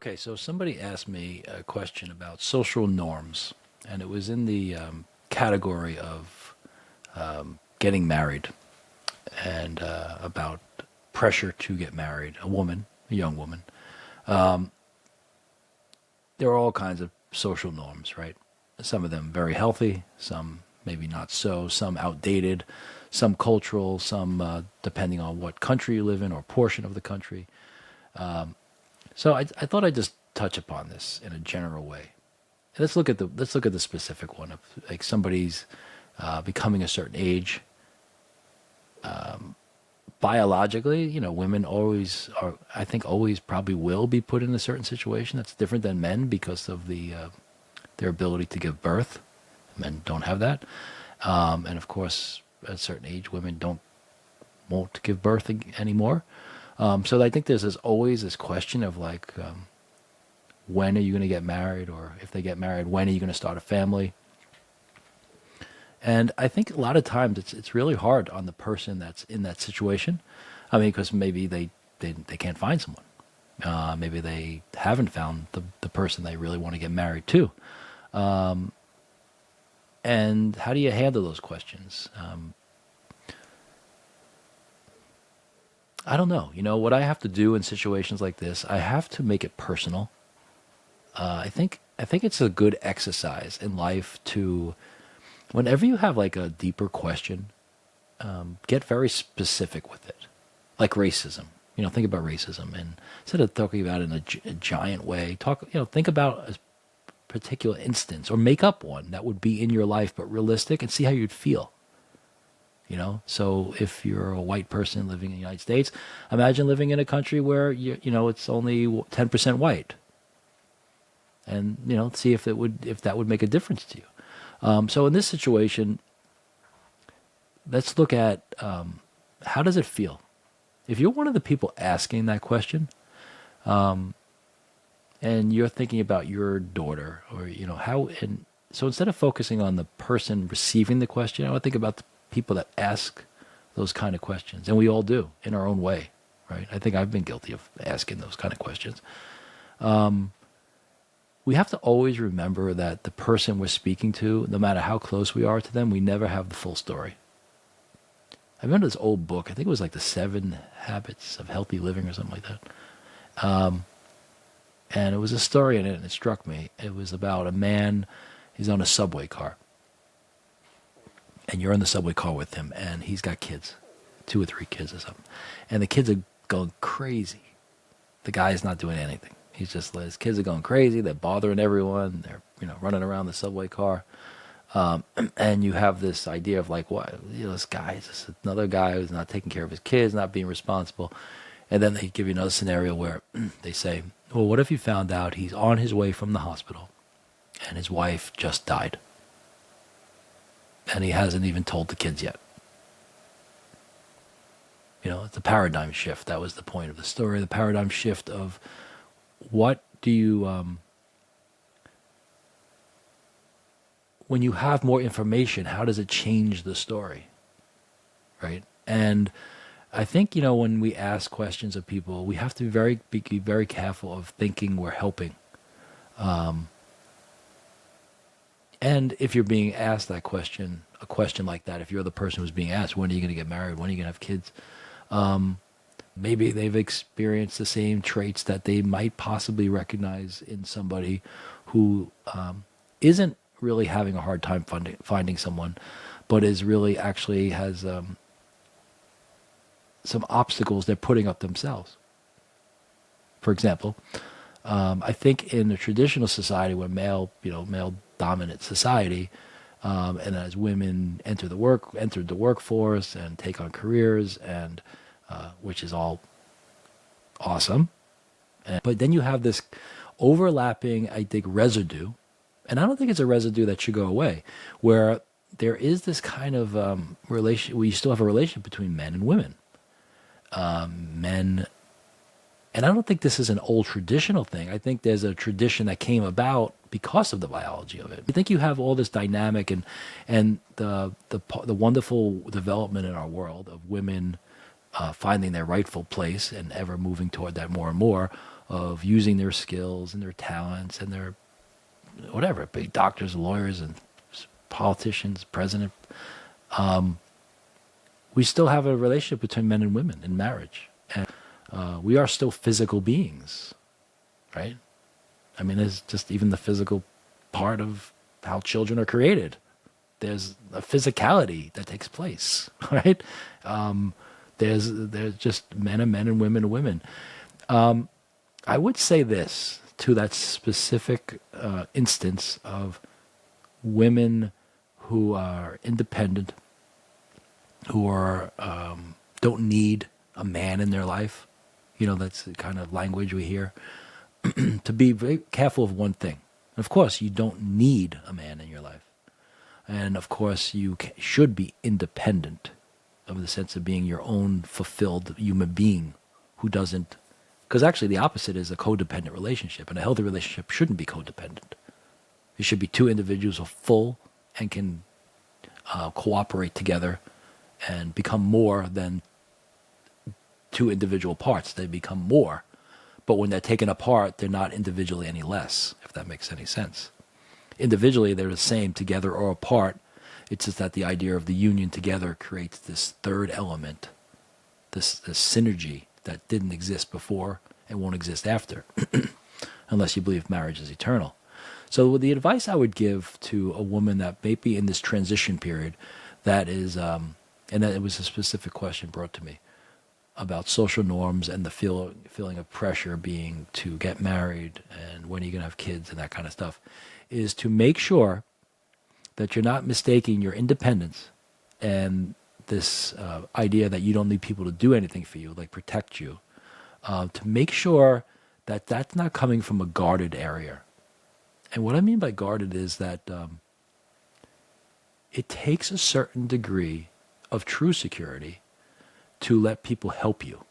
Okay, so somebody asked me a question about social norms, and it was in the category of getting married and about pressure to get married. A woman, a young woman. There are all kinds of social norms, right? Some of them very healthy, some maybe not so, some outdated, some cultural, some depending on what country you live in or portion of the country. So I thought I'd just touch upon this in a general way. Let's look at the specific one of like somebody's becoming a certain age. Biologically, women always are. I think always probably will be put in a certain situation that's different than men because of their ability to give birth. Men don't have that, and of course, at a certain age, women won't give birth anymore. So I think there's always this question of like, when are you going to get married, or if they get married, when are you going to start a family? And I think a lot of times it's really hard on the person that's in that situation. I mean, because maybe they can't find someone. Maybe they haven't found the person they really want to get married to. And how do you handle those questions? I don't know. What I have to do in situations like this, I have to make it personal. I think it's a good exercise in life to, whenever you have like a deeper question, get very specific with it. Like racism. Think about racism, and instead of talking about it in a giant way, think about a particular instance or make up one that would be in your life but realistic and see how you'd feel. So if you're a white person living in the United States, imagine living in a country where it's only 10% white, and see if that would make a difference to you. So in this situation, let's look at how does it feel if you're one of the people asking that question, and you're thinking about your daughter, or how. And so instead of focusing on the person receiving the question, I would think about the people that ask those kind of questions, and we all do in our own way, right? I think I've been guilty of asking those kind of questions. We have to always remember that the person we're speaking to, no matter how close we are to them, we never have the full story. I remember this old book. I think it was like the 7 Habits of Healthy Living or something like that. And it was a story in it, and it struck me. It was about a man. He's on a subway car, and you're in the subway car with him, and he's got kids, 2 or 3 kids or something, and the kids are going crazy. The guy's not doing anything. His kids are going crazy. They're bothering everyone. They're running around the subway car, and you have this idea of like, what, this another guy who's not taking care of his kids, not being responsible, and then they give you another scenario where they say, well, what if you found out he's on his way from the hospital, and his wife just died, and he hasn't even told the kids yet? It's a paradigm shift. That was the point of the story, the paradigm shift of what do you, when you have more information, how does it change the story, right? And I think, when we ask questions of people, we have to be very careful of thinking we're helping. And if you're being asked that question, a question like that, if you're the person who's being asked, when are you going to get married? When are you going to have kids? Maybe they've experienced the same traits that they might possibly recognize in somebody who isn't really having a hard time finding someone, but is really actually has some obstacles they're putting up themselves. For example, I think in a traditional society where male dominant society, and as women entered the workforce and take on careers, and which is all awesome. But then you have this overlapping, I think, residue, and I don't think it's a residue that should go away, where there is this kind of relation, where you still have a relationship between men and women. Men, and I don't think this is an old traditional thing. I think there's a tradition that came about because of the biology of it. I think you have all this dynamic and the wonderful development in our world of women finding their rightful place and ever moving toward that more and more, of using their skills and their talents and their whatever, big doctors, lawyers, and politicians, president. We still have a relationship between men and women in marriage. And we are still physical beings, right? I mean, there's just even the physical part of how children are created. There's a physicality that takes place, right? There's just men and women and women. I would say this to that specific instance of women who are independent, who are don't need a man in their life. You know, that's the kind of language we hear. To be very careful of one thing. Of course, you don't need a man in your life. And of course, you should be independent of the sense of being your own fulfilled human being who doesn't. Because actually, the opposite is a codependent relationship. And a healthy relationship shouldn't be codependent. It should be two individuals who are full and can cooperate together and become more than two individual parts. They become more. But when they're taken apart, they're not individually any less, if that makes any sense. Individually, they're the same, together or apart. It's just that the idea of the union together creates this third element, this synergy that didn't exist before and won't exist after, unless you believe marriage is eternal. So the advice I would give to a woman that may be in this transition period, that is, and that it was a specific question brought to me, about social norms and the feeling of pressure being to get married and when are you going to have kids and that kind of stuff, is to make sure that you're not mistaking your independence and this idea that you don't need people to do anything for you, like protect you, to make sure that that's not coming from a guarded area. And what I mean by guarded is that it takes a certain degree of true security to let people help you.